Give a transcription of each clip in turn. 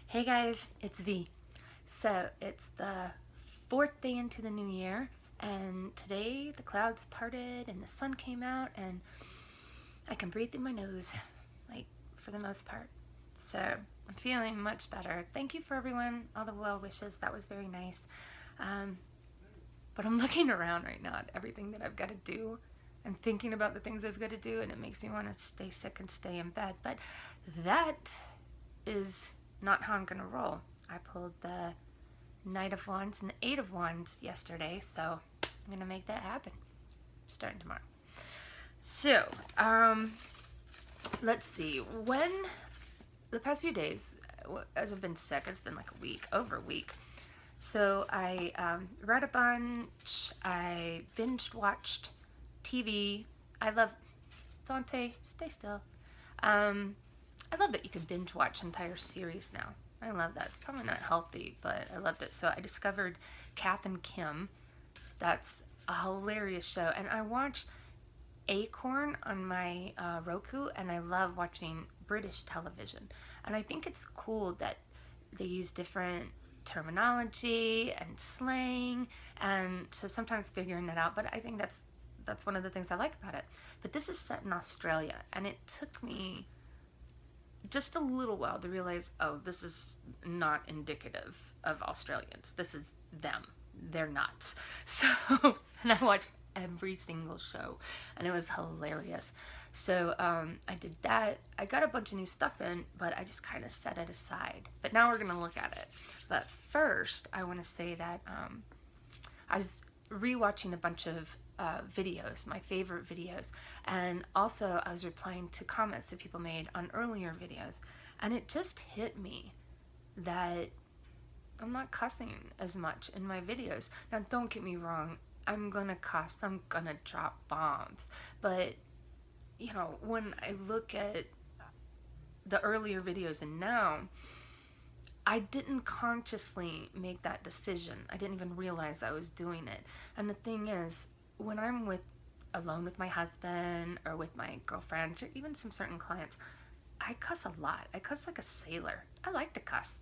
Hey guys, it's V. So it's the fourth day into the new year, and today the clouds parted and the sun came out, and I can breathe through my nose, like for the most part. So I'm feeling much better. Thank you for everyone, all the well wishes. That was very nice. Um, but I'm looking around right now at everything that I've got to do and thinking about the things I've got to do, and it makes me want to stay sick and stay in bed. But that is not how I'm going to roll. I pulled the Knight of Wands and the Eight of Wands yesterday, so I'm going to make that happen starting tomorrow. So, let's see. When the past few days, as I've been sick, it's been like a week, over a week. So I read a bunch. I binge watched TV. I love Dante. Stay still. I love that you can binge watch entire series now. I love that. It's probably not healthy, but I loved it. So I discovered Kath and Kim. That's a hilarious show. And I watch Acorn on my Roku, and I love watching British television. And I think it's cool that they use different terminology and slang, and so sometimes figuring that out. But I think that's one of the things I like about it. But this is set in Australia, and it took me just a little while to realize, oh, this is not indicative of Australians. This is them. They're nuts. So, and I watched every single show, and it was hilarious. So I did that. I got a bunch of new stuff in, but I just kind of set it aside. But now we're gonna look at it. But first, I want to say that I was rewatching a bunch of videos, my favorite videos, and also I was replying to comments that people made on earlier videos, and it just hit me that I'm not cussing as much in my videos. Now, don't get me wrong, I'm gonna cuss, I'm gonna drop bombs, but you know, when I look at the earlier videos and now, I didn't consciously make that decision. I didn't even realize I was doing it. And the thing is, when I'm alone with my husband or with my girlfriends or even some certain clients, I cuss a lot. I cuss like a sailor. I like to cuss.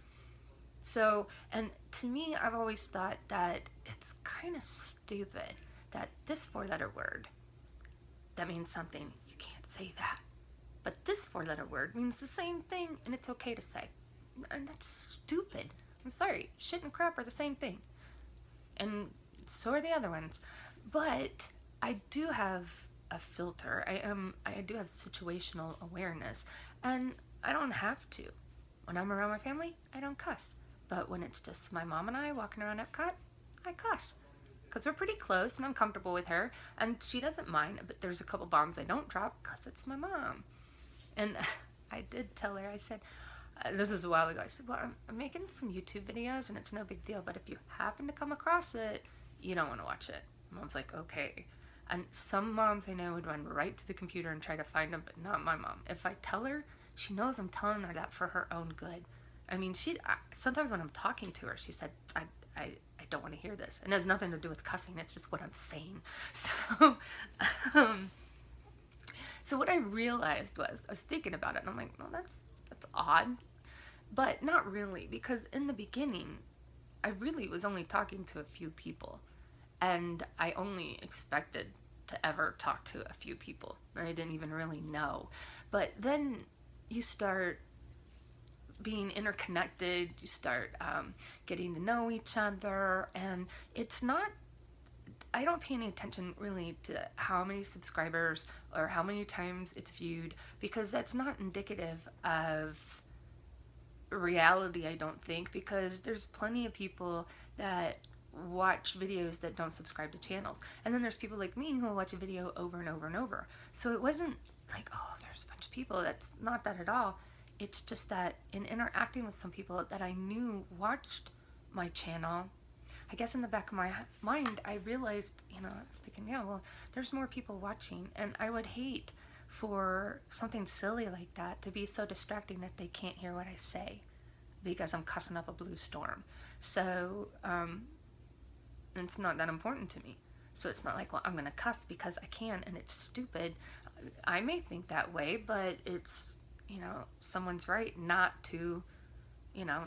So, and to me, I've always thought that it's kind of stupid that this four-letter word that means something, you can't say that. But this four-letter word means the same thing, and it's okay to say. And that's stupid. I'm sorry. Shit and crap are the same thing. And so are the other ones. But I do have a filter. I do have situational awareness. And I don't have to. When I'm around my family, I don't cuss. But when it's just my mom and I walking around Epcot, I cuss. Because we're pretty close and I'm comfortable with her. And she doesn't mind. But there's a couple bombs I don't drop because it's my mom. And I did tell her, I said, this was a while ago. I said, well, I'm making some YouTube videos and it's no big deal, but if you happen to come across it, you don't want to watch it. Mom's like, okay. And some moms I know would run right to the computer and try to find them, but not my mom. If I tell her, she knows I'm telling her that for her own good. I mean, sometimes when I'm talking to her, she said, I don't want to hear this. And it has nothing to do with cussing. It's just what I'm saying. So, so what I realized was, I was thinking about it and I'm like, well, that's odd, but not really, because in the beginning, I really was only talking to a few people, and I only expected to ever talk to a few people that I didn't even really know. But then you start being interconnected, you start getting to know each other, and it's not, I don't pay any attention really to how many subscribers or how many times it's viewed, because that's not indicative of reality, I don't think, because there's plenty of people that watch videos that don't subscribe to channels, and then there's people like me who will watch a video over and over and over. So it wasn't like, oh, there's a bunch of people. That's not that at all. It's just that in interacting with some people that I knew watched my channel, I guess in the back of my mind, I realized, I was thinking, yeah, well, there's more people watching, and I would hate for something silly like that to be so distracting that they can't hear what I say because I'm cussing up a blue storm. So, it's not that important to me. So it's not like, well, I'm going to cuss because I can and it's stupid. I may think that way, but it's, someone's right not to you know,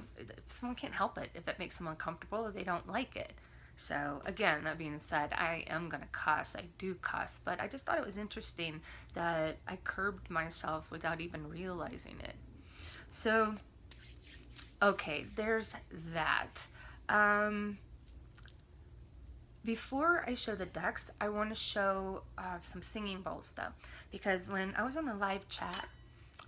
someone can't help it if it makes them uncomfortable or they don't like it. So again, that being said, I am gonna cuss. I do cuss, but I just thought it was interesting that I curbed myself without even realizing it. So, okay, there's that. Um, Before I show the decks, I want to show some singing bowls stuff, because when I was on the live chat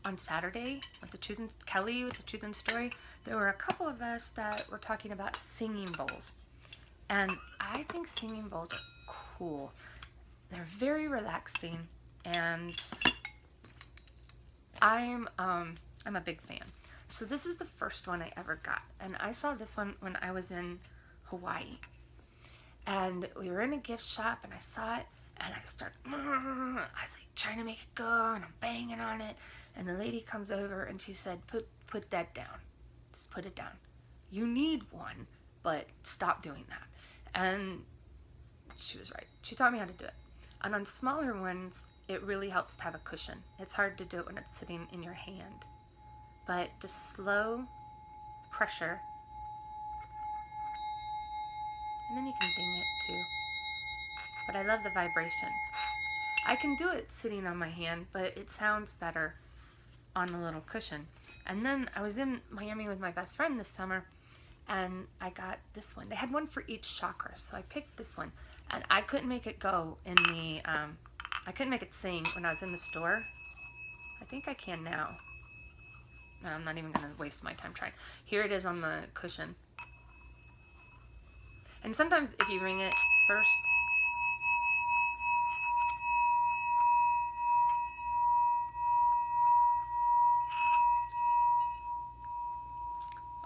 on Saturday with the Kelly with the Truth and Story, there were a couple of us that were talking about singing bowls, and I think singing bowls are cool. They're very relaxing, and I'm a big fan. So this is the first one I ever got, and I saw this one when I was in Hawaii, and we were in a gift shop, and I saw it, and I was like trying to make it go, and I'm banging on it, and the lady comes over and she said, put that down, just put it down. You need one, but stop doing that. And she was right. She taught me how to do it. And on smaller ones, it really helps to have a cushion. It's hard to do it when it's sitting in your hand, but just slow pressure, and then you can ding it too. But I love the vibration. I can do it sitting on my hand, but it sounds better on the little cushion. And then I was in Miami with my best friend this summer, and I got this one. They had one for each chakra, so I picked this one. And I couldn't make it go in the, I couldn't make it sing when I was in the store. I think I can now. No, I'm not even going to waste my time trying. Here it is on the cushion. And sometimes if you ring it first,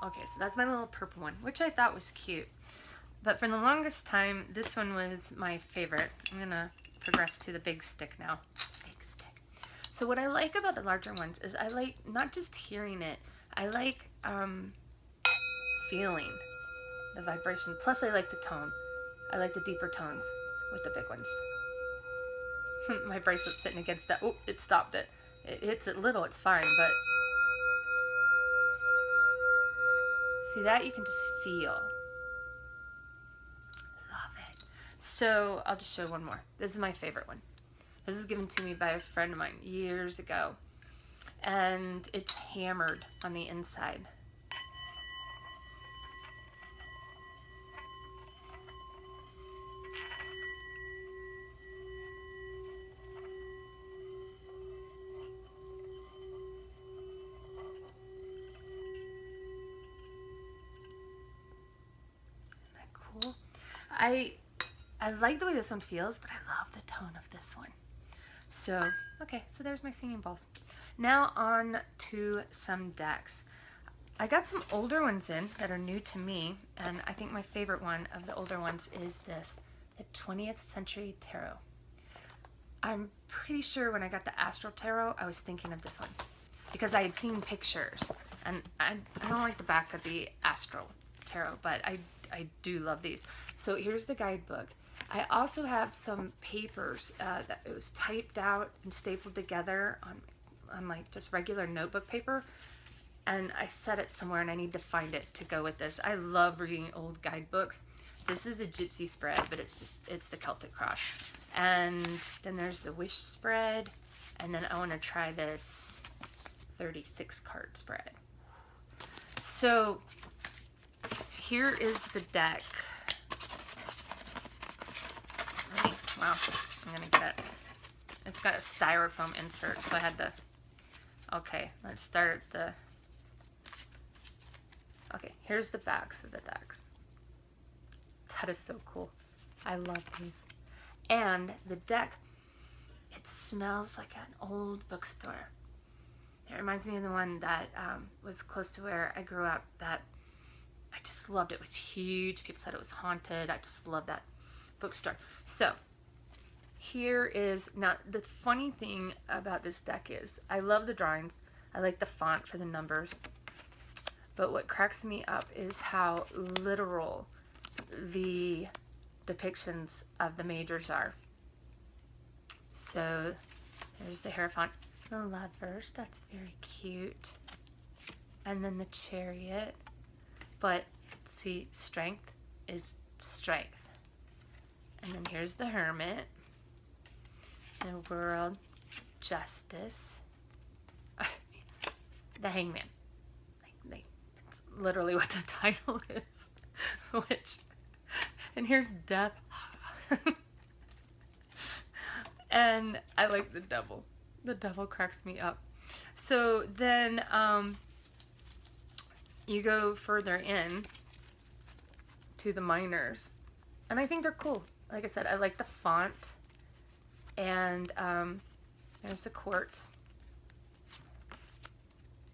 okay, so that's my little purple one, which I thought was cute. But for the longest time, this one was my favorite. I'm gonna progress to the big stick now. Big stick. So what I like about the larger ones is I like not just hearing it, I like feeling the vibration. Plus I like the tone. I like the deeper tones with the big ones. My bracelet's sitting against that. Oh, it stopped it. It hits it little, it's fine, but see that? You can just feel. Love it. So I'll just show one more. This is my favorite one. This is given to me by a friend of mine years ago. And it's hammered on the inside. Isn't that cool? I like the way this one feels, but I love the tone of this one. So, okay, so there's my singing bowls. Now on to some decks. I got some older ones in that are new to me, and I think my favorite one of the older ones is this, the 20th Century Tarot. I'm pretty sure when I got the Astral Tarot, I was thinking of this one because I had seen pictures, and I don't like the back of the Astral Tarot, but I do love these. So here's the guidebook. I also have some papers that it was typed out and stapled together on like just regular notebook paper, and I set it somewhere and I need to find it to go with this. I love reading old guidebooks. This is the Gypsy spread, but it's the Celtic Cross. And then there's the Wish spread, and then I want to try this 36 card spread. So here is the deck. Wow, I'm gonna get it. It's got a styrofoam insert, so I had to. Okay, let's start the. Okay, here's the backs of the decks. That is so cool. I love these. And the deck, it smells like an old bookstore. It reminds me of the one that was close to where I grew up that I just loved. It was huge. People said it was haunted. I just love that bookstore. So here is, now the funny thing about this deck is I love the drawings. I like the font for the numbers. But what cracks me up is how literal the depictions of the majors are. So there's the Hierophant. The lovers, that's very cute. and then the Chariot. But see, Strength is Strength. And then here's the Hermit, the World, Justice, the Hangman. It's literally what the title is. Which, and here's Death. And I like the Devil. The Devil cracks me up. So then you go further in to the minors, and I think they're cool. Like I said, I like the font, and there's the quartz.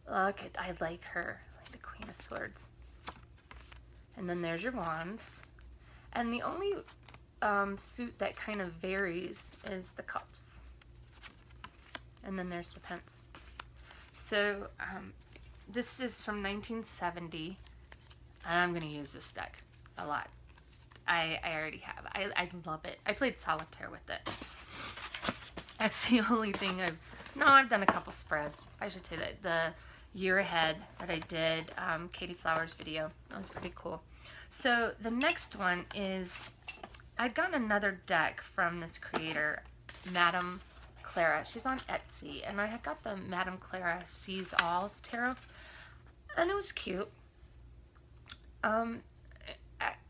Look, I like her. I like the Queen of Swords. And then there's your wands, and the only suit that kind of varies is the cups. And then there's the pence. So this is from 1970, and I'm going to use this deck a lot. I already have. I love it. I played solitaire with it. That's the only thing I've done a couple spreads. I should say that the year ahead that I did Katie Flowers video. That was pretty cool. So the next one is, I got another deck from this creator, Madame Clara. She's on Etsy, and I had got the Madame Clara Sees All Tarot, and it was cute.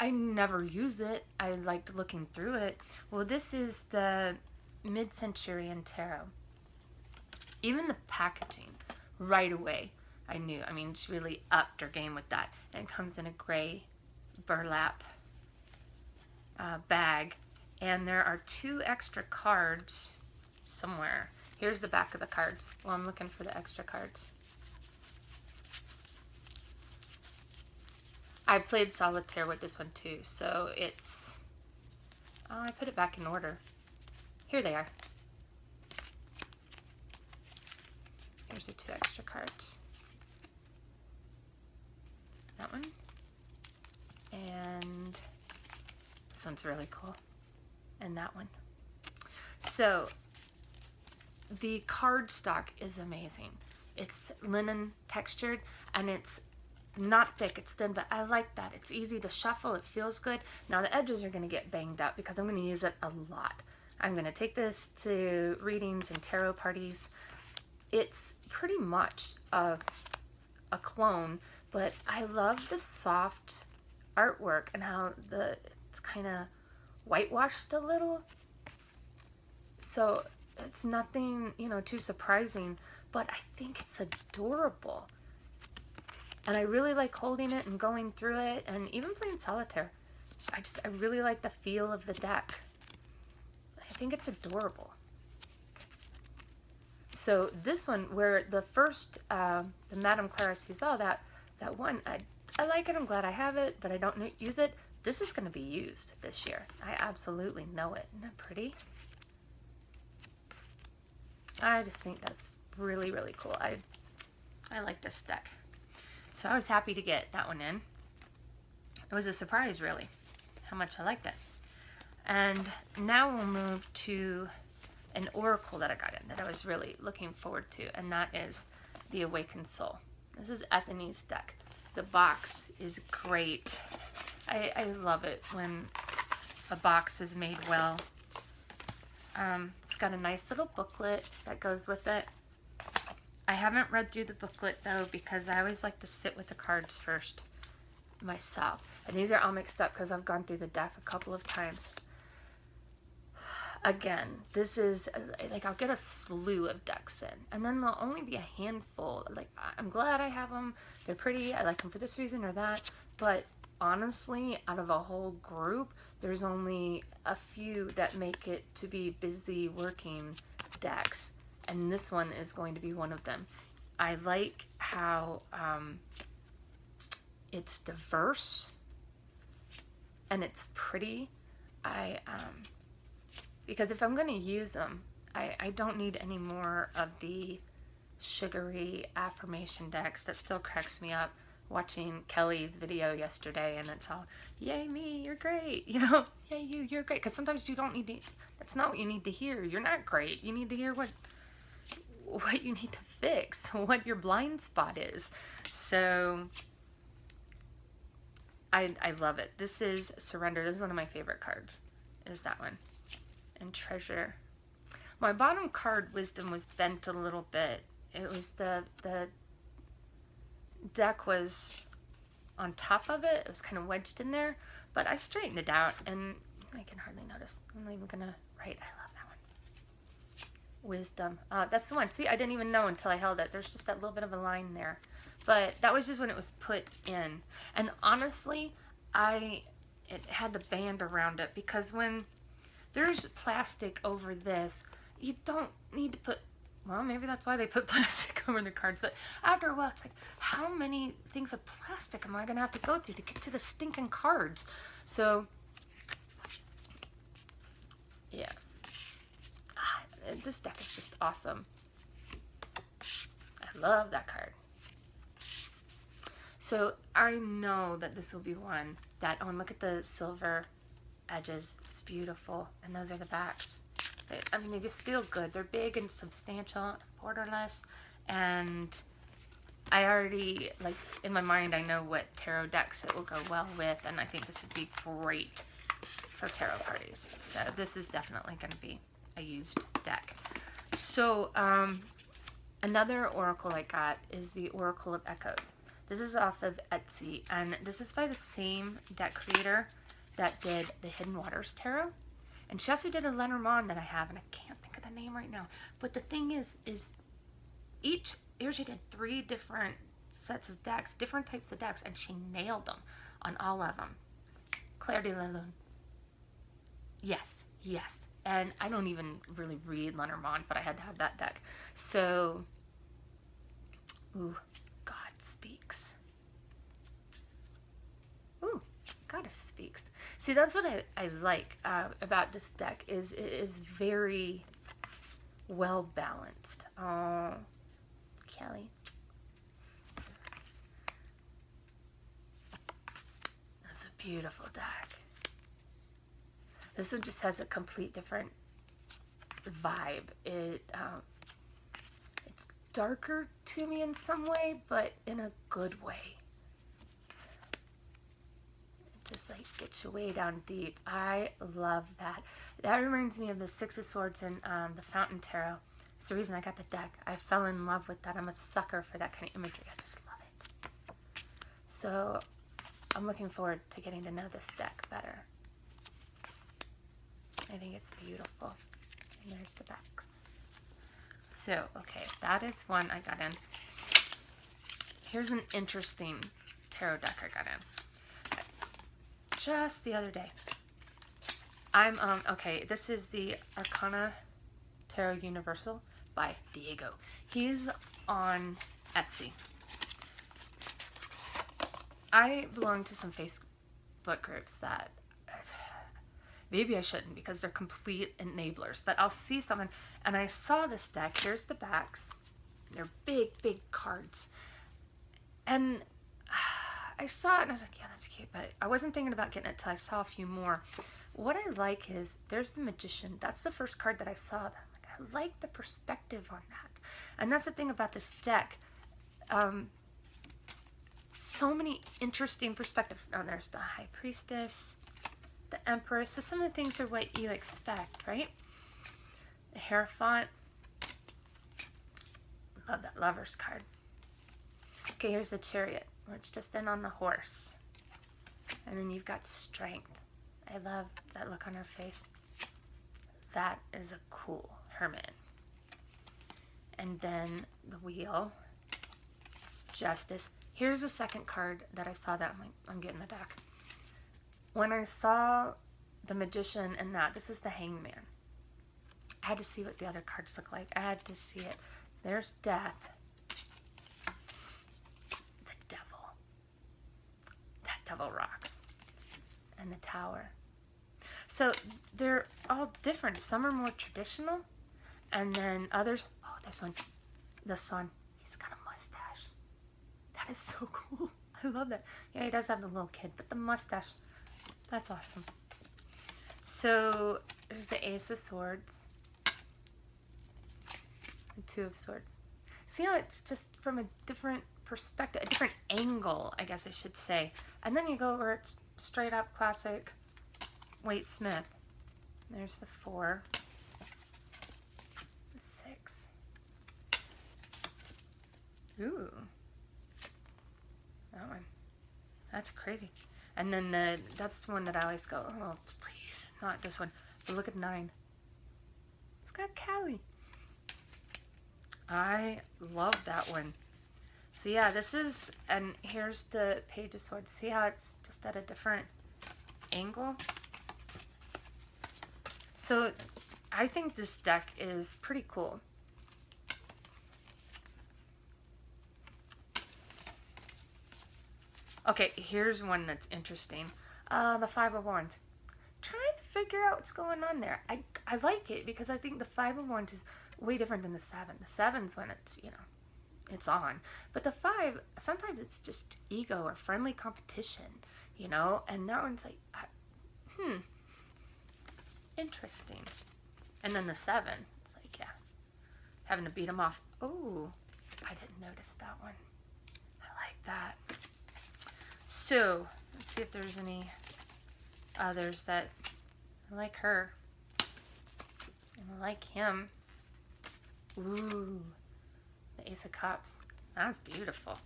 I never use it. I liked looking through it. Well, this is the Mid-Centurion Tarot. Even the packaging, right away, I knew. I mean, she really upped her game with that. And it comes in a gray burlap bag, and there are 2 extra cards somewhere. Here's the back of the cards. Well, I'm looking for the extra cards. I played solitaire with this one too, so it's, oh, I put it back in order. Here they are. Here's the 2 extra cards. That one. And this one's really cool. And that one. So the cardstock is amazing. It's linen textured, and it's not thick, it's thin, but I like that. It's easy to shuffle, it feels good. Now the edges are going to get banged up because I'm going to use it a lot. I'm going to take this to readings and tarot parties. It's pretty much a clone, but I love the soft artwork and how it's kind of whitewashed a little. So it's nothing, too surprising, but I think it's adorable. And I really like holding it and going through it, and even playing solitaire. I really like the feel of the deck. I think it's adorable. So this one, where the first, the Madame Clara Sees All, that one, I like it, I'm glad I have it, but I don't use it. This is going to be used this year. I absolutely know it. Isn't that pretty? I just think that's really, really cool. I like this deck. So I was happy to get that one in. It was a surprise, really, how much I liked it. And now we'll move to an oracle that I got in that I was really looking forward to, and that is the Awakened Soul. This is Ethany's deck. The box is great. I love it when a box is made well. It's got a nice little booklet that goes with it. I haven't read through the booklet though, because I always like to sit with the cards first myself. And these are all mixed up because I've gone through the deck a couple of times. Again, this is like, I'll get a slew of decks in, and then there'll only be a handful. Like, I'm glad I have them. They're pretty. I like them for this reason or that. But honestly, out of a whole group, there's only a few that make it to be busy working decks. And this one is going to be one of them. I like how it's diverse and it's pretty. Because if I'm going to use them, I don't need any more of the sugary affirmation decks. That still cracks me up watching Kelly's video yesterday, and it's all, yay me, you're great, yay you, you're great. Because sometimes you don't need to, that's not what you need to hear. You're not great. You need to hear what you need to fix what your blind spot is. So I love it. This is Surrender. This is one of my favorite cards, is that one. And Treasure. My bottom card, Wisdom, was bent a little bit. It was the deck was on top of it. It was kind of wedged in there, but I straightened it out, and I can hardly notice. I'm not even gonna write. I love that one. Wisdom. That's the one. See, I didn't even know until I held it. There's just that little bit of a line there, but that was just when it was put in. And honestly, it had the band around it, because when there's plastic over this, you don't need to put, well, maybe that's why they put plastic over the cards, but after a while, it's like, how many things of plastic am I going to have to go through to get to the stinking cards? So, yeah. This deck is just awesome. I love that card. So, I know that this will be one that, oh, and look at the silver edges. It's beautiful. And those are the backs. I mean, they just feel good. They're big and substantial, borderless, and I already, like, in my mind, I know what tarot decks it will go well with, and I think this would be great for tarot parties. So this is definitely going to be a used deck. So another oracle I got is the Oracle of Echoes. This is off of Etsy, and this is by the same deck creator that did the Hidden Waters Tarot. And she also did a Lenormand that I have, and I can't think of the name right now. But the thing is here she did 3 different sets of decks, different types of decks, and she nailed them on all of them. Claire de la Lune. Yes. And I don't even really read Lenormand, but I had to have that deck. So, ooh, God Speaks. Ooh, Goddess Speaks. See, that's what I like about this deck, is it is very well balanced. Oh, Kelly. That's a beautiful deck. This one just has a complete different vibe. It's darker to me in some way, but in a good way. Just like gets you way down deep. I love that. That reminds me of the Six of Swords and the Fountain Tarot. It's the reason I got the deck. I fell in love with that. I'm a sucker for that kind of imagery. I just love it. So I'm looking forward to getting to know this deck better. I think it's beautiful. And there's the backs. So, okay, that is one I got in. Here's an interesting tarot deck I got in. Just the other day. Okay, this is the Arcana Tarot Universal by Diego. He's on Etsy. I belong to some Facebook groups that maybe I shouldn't, because they're complete enablers, but I'll see someone, and I saw this deck. Here's the backs. They're big, big cards. And I saw it and I was like, yeah, that's cute, but I wasn't thinking about getting it till I saw a few more. What I like is, there's the Magician. That's the first card that I saw. I like the perspective on that. And that's the thing about this deck. So many interesting perspectives. Now there's the High Priestess, the Empress. So some of the things are what you expect, right? The Hierophant. Love that Lover's card. Okay, here's the Chariot, where it's just in on the horse. And then you've got Strength. I love that look on her face. That is a cool Hermit. And then the Wheel. Justice. Here's the second card that I saw that I'm like, I'm getting the deck. When I saw the Magician and that, this is the Hangman. I had to see what the other cards look like. I had to see it. There's Death. The Devil. That Devil rocks. And the Tower. So they're all different. Some are more traditional. And then others, oh, this one, the Sun. He's got a mustache. That is so cool. I love that. Yeah, he does have the little kid, but the mustache, that's awesome. So there's the Ace of Swords. The Two of Swords. See how it's just from a different perspective, a different angle, I guess I should say. And then you go where it's straight up classic Waite Smith. There's the 4, the 6. Ooh, that one. That's crazy. And then that's the one that I always go, oh, please, not this one. But look at 9. It's got Callie. I love that one. So yeah, this is, and here's the Page of Swords. See how it's just at a different angle? So I think this deck is pretty cool. Okay, here's one that's interesting. The 5 of Wands. Trying to figure out what's going on there. I like it because I think the 5 of Wands is way different than the 7. The 7's when it's, you know, it's on. But the 5, sometimes it's just ego or friendly competition, you know? And that one's like, interesting. And then the 7, it's like, yeah, having to beat them off. Oh, I didn't notice that one. I like that. So, let's see if there's any others that I like her. And I like him. Ooh, the Ace of Cups. That's beautiful.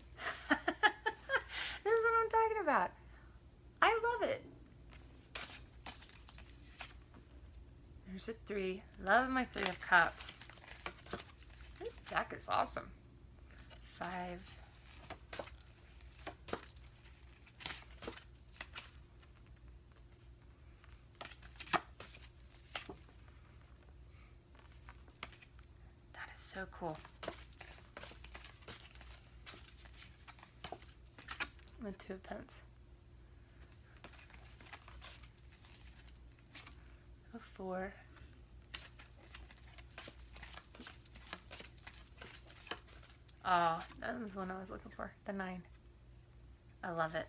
This is what I'm talking about. I love it. There's a 3. Love my 3 of Cups. This deck is awesome. 5. That is so cool. The 2 of Pence. A 4. Oh, that was the one I was looking for. The 9. I love it.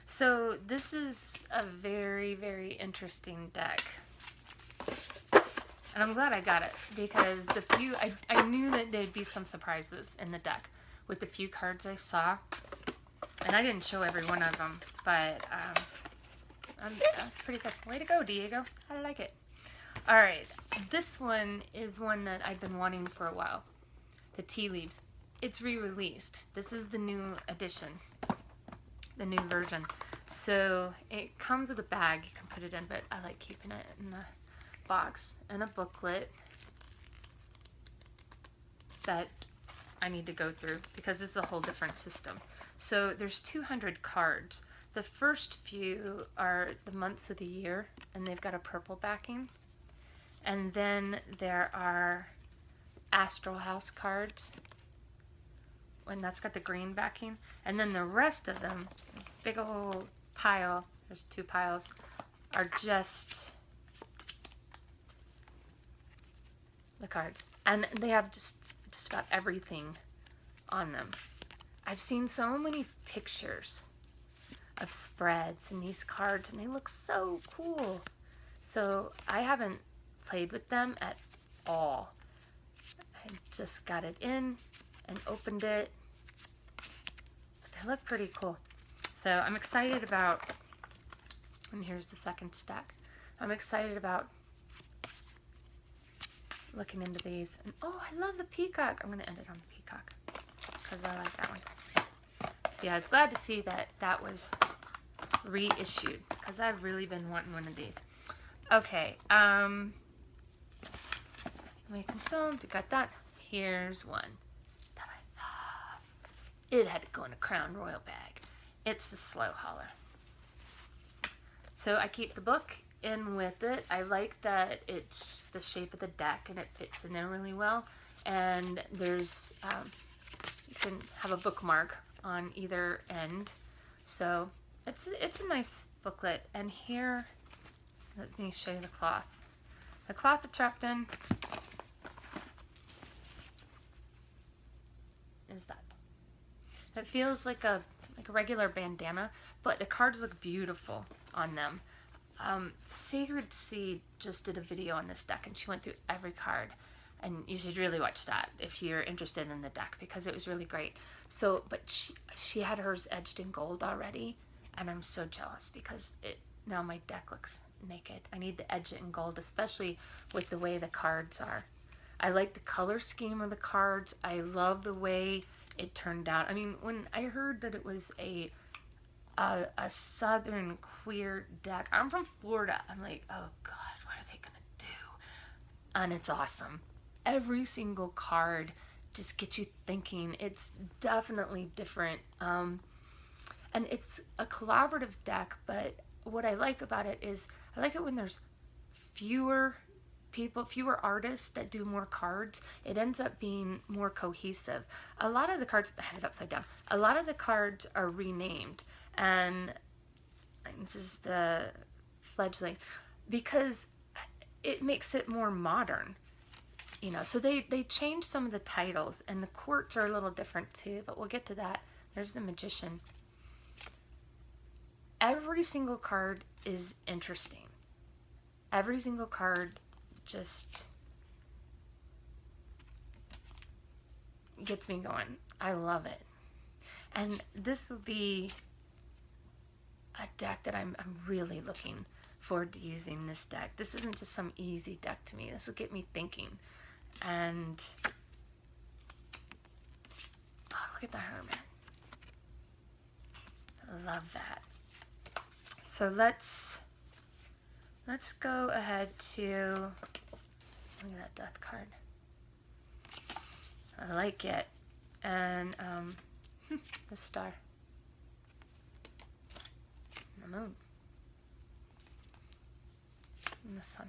So this is a very, very interesting deck. And I'm glad I got it because the few, I knew that there'd be some surprises in the deck with the few cards I saw. And I didn't show every one of them, but that's pretty good. Way to go, Diego. I like it. All right, this one is one that I've been wanting for a while. The Tea Leaves. It's re-released. This is the new edition, the new version. So it comes with a bag. You can put it in, but I like keeping it in the box, and a booklet that I need to go through because this is a whole different system. So there's 200 cards. The first few are the months of the year, and they've got a purple backing. And then there are Astral House cards, and that's got the green backing. And then the rest of them, big old pile, there's 2 piles, are just the cards. And they have just about everything on them. I've seen so many pictures of spreads and these cards, and they look so cool. So I haven't played with them at all. I just got it in and opened it. They look pretty cool. So I'm excited about, and here's the second stack. I'm excited about looking into these. And oh, I love the peacock. I'm going to end it on the peacock because I like that one. So yeah, I was glad to see that that was reissued because I've really been wanting one of these. Okay, we consumed, we got that. Here's one that I love. It had to go in a Crown Royal bag. It's the Slow Hauler. So I keep the book in with it. I like that it's the shape of the deck and it fits in there really well. And there's, you can have a bookmark on either end. So it's a nice booklet. And here, let me show you the cloth. The cloth it's wrapped in is that. It feels like a regular bandana, but the cards look beautiful on them. Sacred Seed just did a video on this deck, and she went through every card, and you should really watch that if you're interested in the deck, because it was really great. So, but she had hers edged in gold already, and I'm so jealous because now my deck looks naked. I need to edge it in gold, especially with the way the cards are. I like the color scheme of the cards. I love the way it turned out. I mean, when I heard that it was a southern queer deck, I'm from Florida, I'm like, oh god, what are they gonna do? And it's awesome. Every single card just gets you thinking. It's definitely different. And it's a collaborative deck, but what I like about it is I like it when there's fewer people, fewer artists that do more cards. It ends up being more cohesive. A lot of the cards, I had it upside down, a lot of the cards are renamed, and this is the fledgling, because it makes it more modern. You know, so they changed some of the titles, and the courts are a little different too, but we'll get to that. There's the Magician. Every single card is interesting. Every single card just gets me going. I love it. And this will be a deck that I'm really looking forward to using this deck. This isn't just some easy deck to me. This will get me thinking. And oh, look at the Hermit. I love that. So let's go ahead to, look at that death card. I like it. And the star. And the moon. And the sun.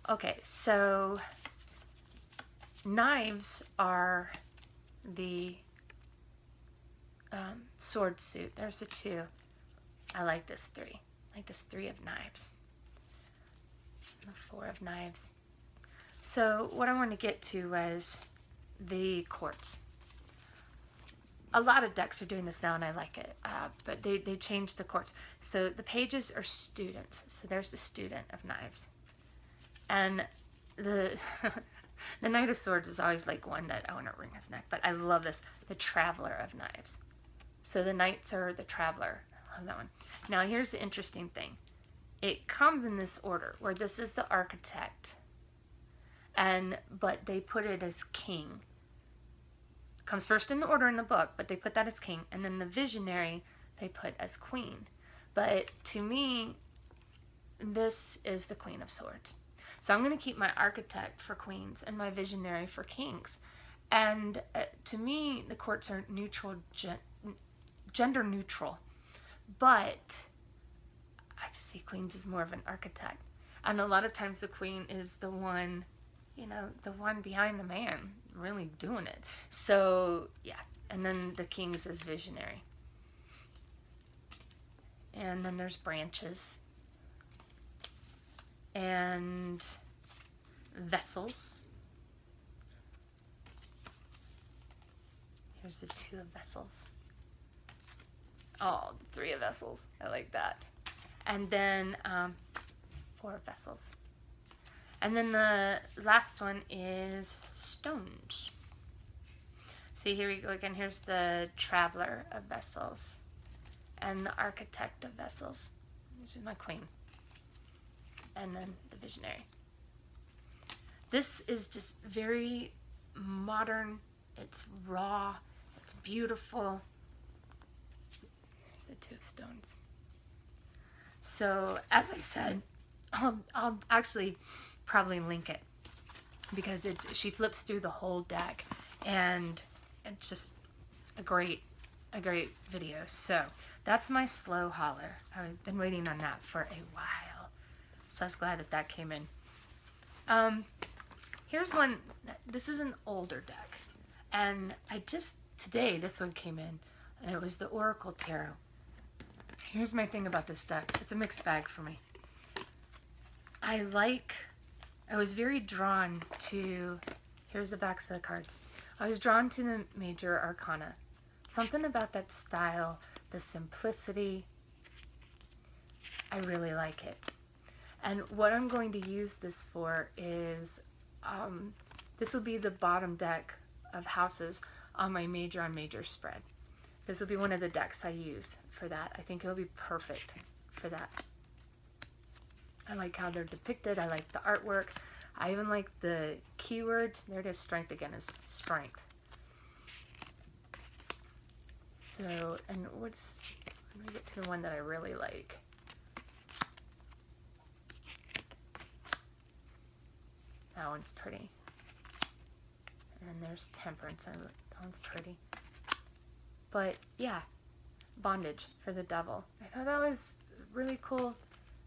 Okay, so knives are the sword suit. There's the 2. I like this 3. I like this 3 of knives. The 4 of knives. So what I want to get to was the courts. A lot of decks are doing this now, and I like it, but they changed the courts. So the pages are students. So there's the student of knives. And the the Knight of Swords is always like one that I want to wring his neck, but I love this. The Traveler of Knives. So the knights are the traveler. I love that one. Now here's the interesting thing. It comes in this order, where this is the architect, but they put it as king. Comes first in the order in the book, but they put that as king, and then the visionary they put as queen. But to me, this is the Queen of Swords. So I'm going to keep my architect for queens and my visionary for kings. And to me, the courts are neutral, gender neutral. But I just see queens as more of an architect. And a lot of times the queen is the one, you know, the one behind the man, really doing it. So, yeah. And then the kings is visionary. And then there's branches. And vessels. Here's the 2 of vessels. Oh, the 3 of vessels. I like that. And then 4 of vessels. And then the last one is stones. See, here we go again. Here's the Traveler of Vessels and the Architect of Vessels, which is my queen. And then the visionary. This is just very modern. It's raw. It's beautiful. There's the 2 of stones. So, as I said, I'll actually probably link it, because she flips through the whole deck, and it's just a great video. So that's my slow hauler. I've been waiting on that for a while. So I was glad that came in. Here's one. This is an older deck. And today this one came in. And it was the Oracle Tarot. Here's my thing about this deck. It's a mixed bag for me. I was very drawn to, here's the backs of the cards. I was drawn to the Major Arcana. Something about that style, the simplicity. I really like it. And what I'm going to use this for is, this will be the bottom deck of houses on my major on major spread. This will be one of the decks I use for that. I think it'll be perfect for that. I like how they're depicted. I like the artwork. I even like the keywords. There it is, strength again, is strength. So, and what's, let me get to the one that I really like. That one's pretty. And then there's temperance. That one's pretty. But yeah, bondage for the devil. I thought that was a really cool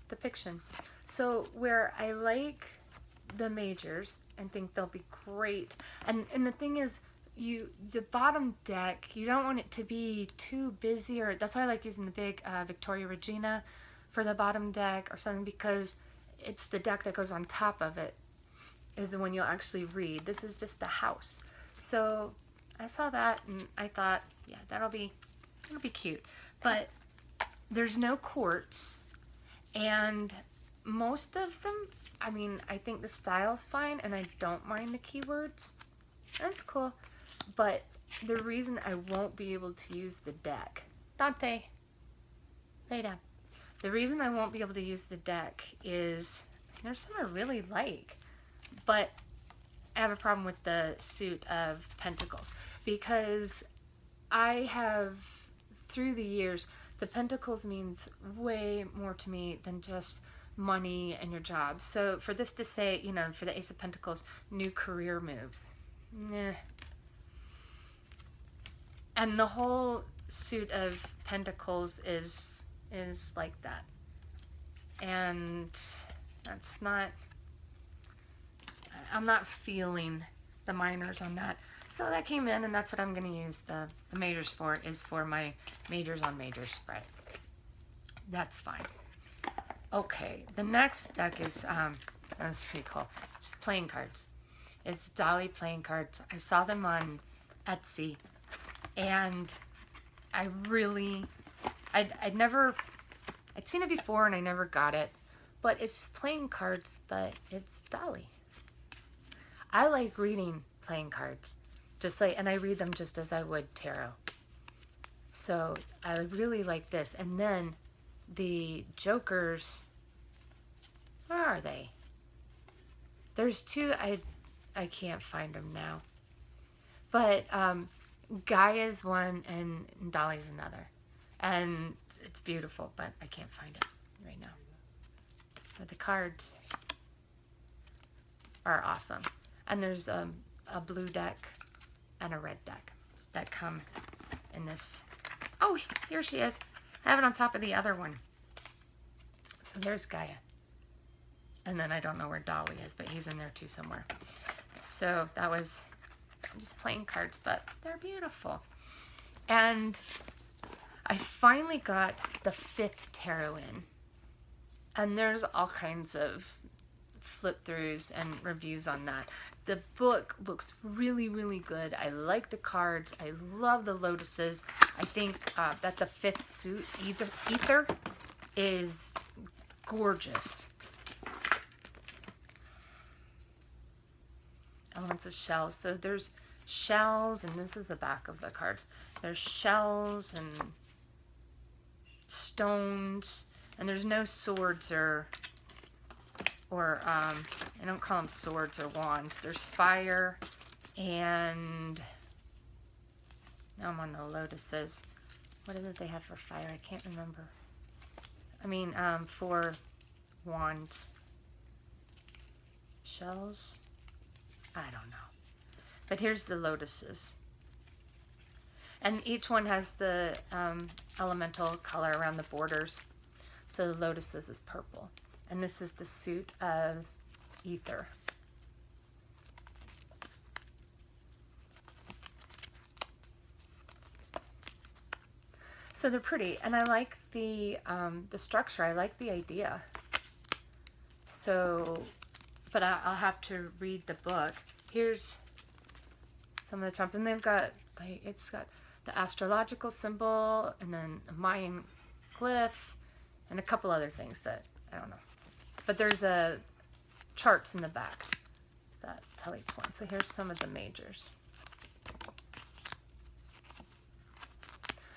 depiction. So where I like the majors and think they'll be great, and the thing is, the bottom deck, you don't want it to be too busy, or that's why I like using the big Victoria Regina for the bottom deck or something, because it's the deck that goes on top of it is the one you'll actually read. This is just the house. So I saw that and I thought, yeah, it'll be cute. But there's no quartz, and most of them, I mean, I think the style's fine and I don't mind the keywords. That's cool. But the reason I won't be able to use the deck, Dante, lay down. The reason I won't be able to use the deck is, there's some I really like, but I have a problem with the suit of pentacles, because I have, through the years, the pentacles means way more to me than just money and your job. So for this to say, you know, for the Ace of Pentacles, new career moves, nah. And the whole suit of pentacles is like that. And that's not, I'm not feeling the minors on that. So that came in, and that's what I'm going to use the majors for, is for my majors on major spread. That's fine. Okay, the next deck is, that's pretty cool. Just playing cards. It's Dolly playing cards. I saw them on Etsy, and I really, I'd seen it before and I never got it, but it's just playing cards, but it's Dolly. I like reading playing cards, just like, and I read them just as I would tarot. So I really like this. And then the jokers, where are they? There's two, I can't find them now. But Gaia's one and Dolly's another. And it's beautiful, but I can't find it right now. But the cards are awesome. And there's a blue deck and a red deck that come in this. Oh, here she is. I have it on top of the other one. So there's Gaia. And then I don't know where Dolly is, but he's in there too somewhere. So that was just playing cards, but they're beautiful. And I finally got the 5th tarot in. And there's all kinds of flip throughs and reviews on that. The book looks really, really good. I like the cards. I love the lotuses. I think that the 5th suit, Ether, is gorgeous. Elements of shells. So there's shells, and this is the back of the cards. There's shells and stones, and there's no swords or I don't call them swords or wands. There's fire, and now I'm on the lotuses. What is it they have for fire? I can't remember. I mean, for wands. Shells? I don't know. But here's the lotuses. And each one has the elemental color around the borders. So the lotuses is purple. And this is the suit of Ether. So they're pretty, and I like the structure. I like the idea. So, but I'll have to read the book. Here's some of the trumps, and they've got, like, it's got the astrological symbol, and then a Mayan glyph, and a couple other things that I don't know. but there's a charts in the back that tell each one. So here's some of the majors.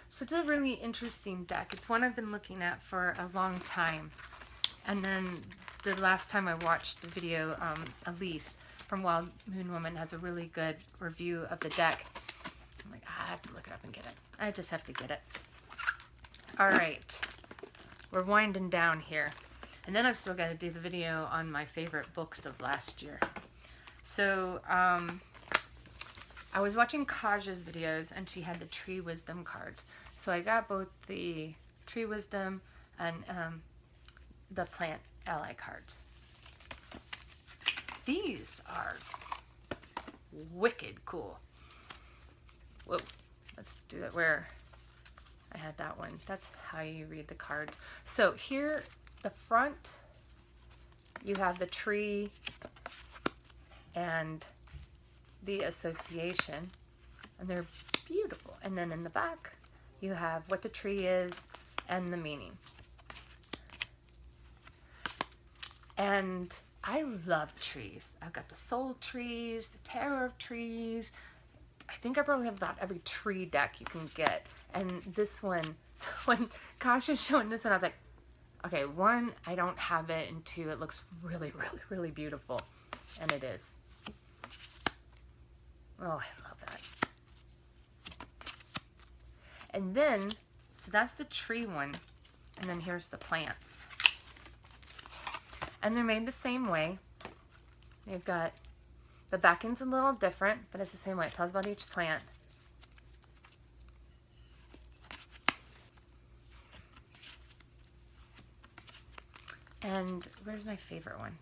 So it's a really interesting deck. It's one I've been looking at for a long time. And then the last time I watched the video, Elise from Wild Moon Woman has a really good review of the deck. I'm like, I have to look it up and get it. I just have to get it. All right, we're winding down here. And then I've still got to do the video on my favorite books of last year. So I was watching Kaja's videos and she had the Tree Wisdom cards. So I got both the Tree Wisdom and the Plant Ally cards. These are wicked cool. Whoa, let's do it where I had that one. That's how you read the cards. So here, the front, you have the tree and the association, and they're beautiful. And then in the back, you have what the tree is and the meaning. And I love trees. I've got the soul trees, the terror of trees. I think I probably have about every tree deck you can get. And this one, so when Kasha's showing this one, I was like, okay, one, I don't have it, and two, it looks really, really, really beautiful. And it is. Oh, I love that. And then, so that's the tree one. And then here's the plants. And they're made the same way. They've got, the backing's a little different, but it's the same way. It tells about each plant. And where's my favorite one?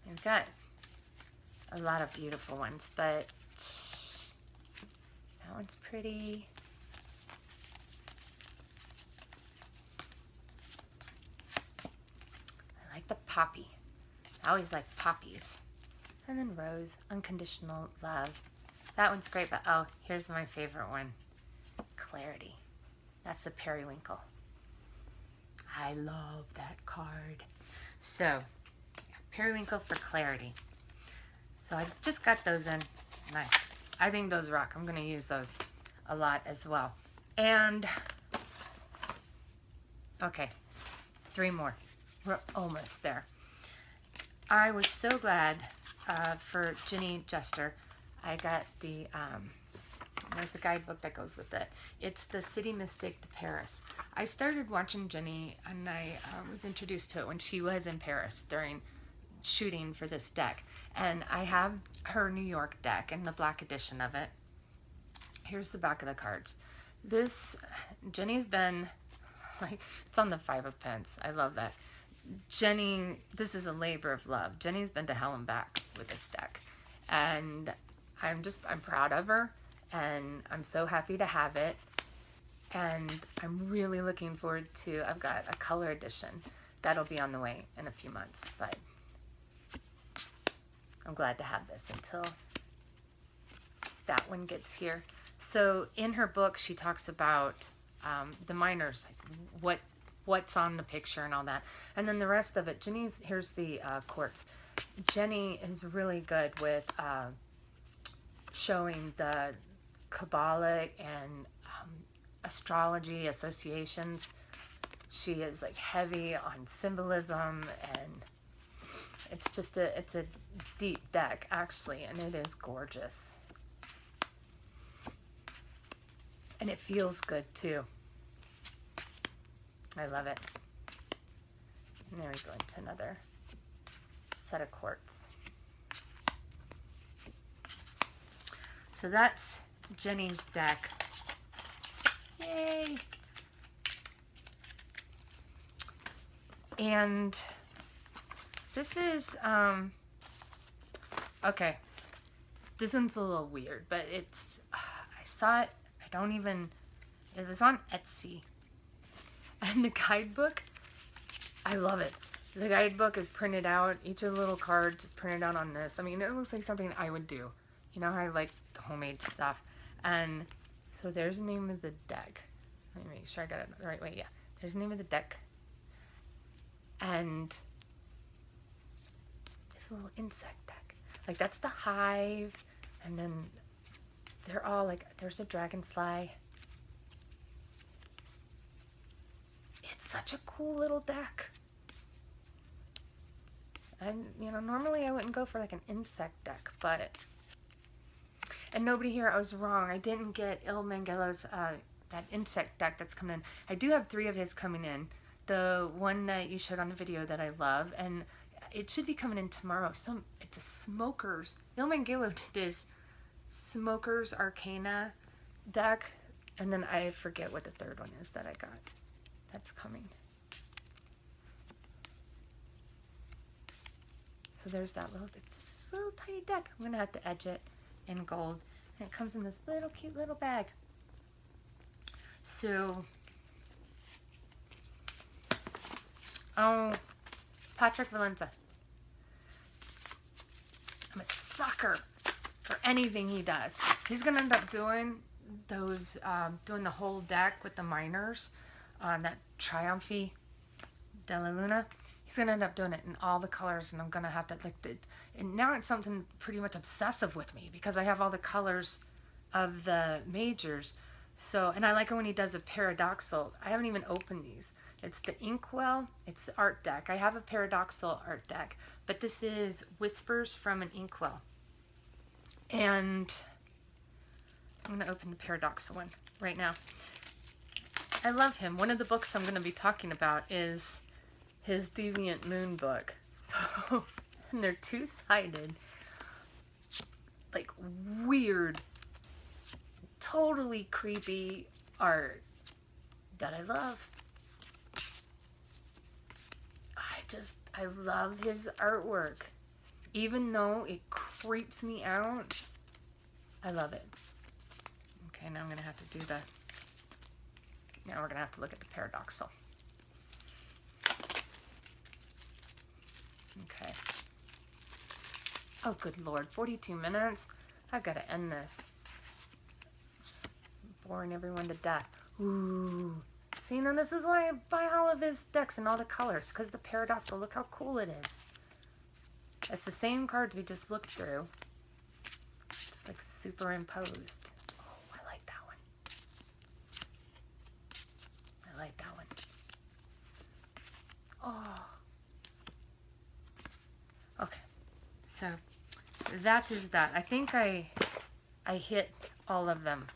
We've got a lot of beautiful ones, but that one's pretty. I like the poppy. I always like poppies. And then Rose, Unconditional Love. That one's great, but oh, here's my favorite one. Clarity. That's the periwinkle. I love that card. So, periwinkle for clarity. So I just got those in. Nice. I think those rock. I'm going to use those a lot as well. And, okay, 3 more. We're almost there. I was so glad for Ginny Jester. I got the, there's a guidebook that goes with it. It's the City Mystic to Paris. I started watching Ginny, and I was introduced to it when she was in Paris during shooting for this deck. And I have her New York deck and the black edition of it. Here's the back of the cards. This, Ginny's been, like, it's on the 5 of Pence. I love that. Jenny, this is a labor of love. Jenny's been to hell and back with this deck. And I'm proud of her. And I'm so happy to have it. And I'm really looking forward to, I've got a color edition. That'll be on the way in a few months. But I'm glad to have this until that one gets here. So in her book, she talks about the minors, like what's on the picture and all that. And then the rest of it, here's the quartz. Jenny is really good with showing the Kabbalah and astrology associations. She is like heavy on symbolism, and it's a deep deck actually, and it is gorgeous. And it feels good too. I love it. And there we go into another set of quartz. So that's Jenny's deck. Yay! And this is, okay, this one's a little weird, but it's, I saw it, it was on Etsy. And the guidebook, I love it. The guidebook is printed out. Each of the little cards is printed out on this. I mean, it looks like something I would do. You know how I like the homemade stuff. And so there's the name of the deck. Let me make sure I got it the right way. Yeah, there's the name of the deck. and it's a little insect deck. Like that's the hive, and then they're all like, there's a dragonfly. It's such a cool little deck. And, you know, normally I wouldn't go for like an insect deck, but... And nobody here, I was wrong. I didn't get Il Mangelo's, that insect deck that's coming in. I do have 3 of his coming in. The one that you showed on the video that I love, and it should be coming in tomorrow. It's a Smokers. Il Mangelo did this Smokers Arcana deck, and then I forget what the 3rd one is that I got. That's coming. So there's that little, it's this little tiny deck. I'm gonna have to edge it in gold, and it comes in this little cute little bag. So, oh, Patrick Valenza. I'm a sucker for anything he does. He's gonna end up doing those, doing the whole deck with the minors on that Triumphi Della Luna. He's gonna end up doing it in all the colors, and I'm gonna have to and now it's something pretty much obsessive with me because I have all the colors of the majors. So, and I like it when he does a paradoxal. I haven't even opened these. It's the Inkwell. It's the art deck. I have a paradoxal art deck, but this is Whispers from an Inkwell. And I'm gonna open the paradoxal one right now. I love him. One of the books I'm gonna be talking about is his Deviant Moon book. So, and they're 2-sided, like weird, totally creepy art that I love. I love his artwork. Even though it creeps me out, I love it. Okay, now I'm gonna have to do now we're gonna have to look at the paradoxal. Okay. Oh, good Lord. 42 minutes? I've got to end this. Boring everyone to death. Ooh. See, now this is why I buy all of his decks in all the colors. Because the paradoxal, look how cool it is. It's the same cards we just looked through. Just like superimposed. Oh, I like that one. I like that one. Oh. Okay, so that is that. I think I hit all of them.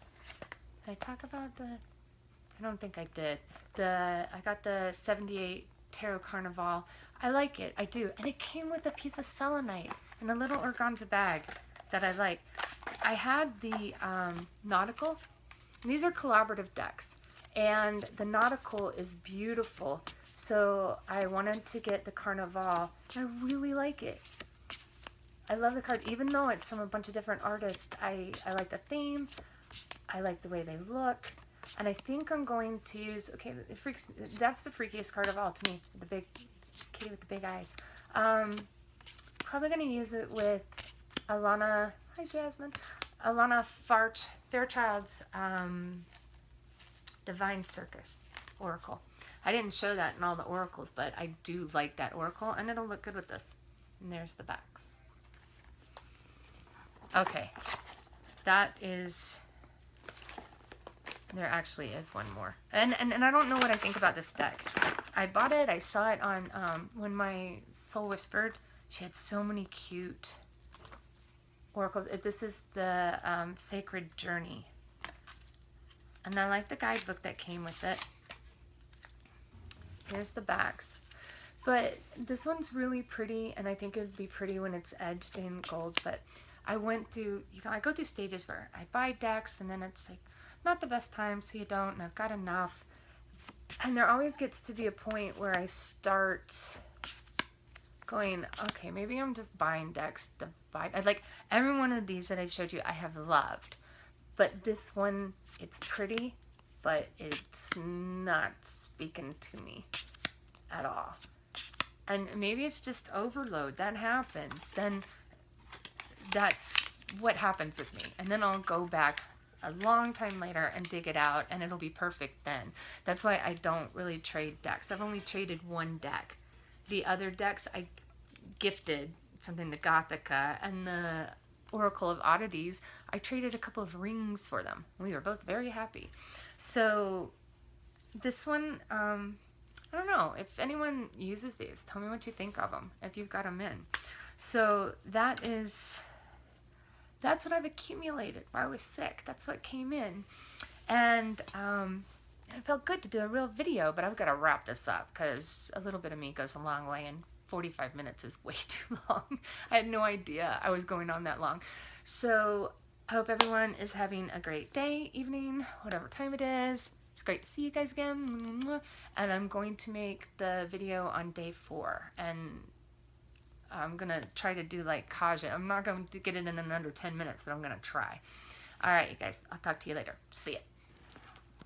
Did I talk about the... I don't think I did. I got the 78 Tarot Carnival. I like it. I do. And it came with a piece of selenite and a little organza bag that I like. I had the Nautical. These are collaborative decks. And the Nautical is beautiful. So I wanted to get the Carnival. I really like it. I love the card. Even though it's from a bunch of different artists, I like the theme. I like the way they look. And I think I'm going to use, okay, that's the freakiest card of all to me. The big kitty with the big eyes. Probably going to use it with Alana, hi Jasmine, Alana Fairchild's Divine Circus Oracle. I didn't show that in all the oracles, but I do like that oracle, and it'll look good with this. And there's the backs. Okay, that is... There actually is one more. And I don't know what I think about this deck. I bought it, I saw it on, when my soul whispered, she had so many cute oracles. This is the Sacred Journey. And I like the guidebook that came with it. Here's the backs. But this one's really pretty, and I think it'd be pretty when it's edged in gold. But I went through, I go through stages where I buy decks, and then it's like, not the best time, so you don't, and I've got enough. And there always gets to be a point where I start going, okay, maybe I'm just buying decks to buy. Like, every one of these that I've showed you, I have loved. But this one, it's pretty, but it's not speaking to me at all. And maybe it's just overload. That happens. Then that's what happens with me. And then I'll go back a long time later and dig it out, and it'll be perfect then. That's why I don't really trade decks. I've only traded one deck, The other decks I gifted, something to Gothica, and the Oracle of Oddities, I traded a couple of rings for them. We were both very happy. So this one, I don't know. If anyone uses these, tell me what you think of them, if you've got them in. So that's what I've accumulated while I was sick. That's what came in. And it felt good to do a real video, but I've got to wrap this up because a little bit of me goes a long way, and 45 minutes is way too long. I had no idea I was going on that long. So I hope everyone is having a great day, evening, whatever time it is. It's great to see you guys again. And I'm going to make the video on day 4. And I'm going to try to do like Kaja. I'm not going to get it in under 10 minutes, but I'm going to try. All right, you guys. I'll talk to you later. See ya.